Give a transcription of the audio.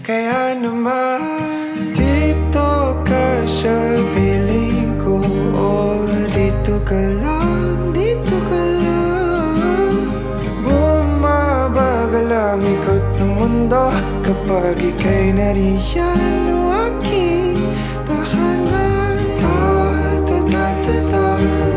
Kaya naman dito ka sa piling ko. O dito ka lang, dito ka lang. Bumabagal ang ikot ng mundo kapag ika'y nariyan o aking tahanan. Ta ta ta ta ta.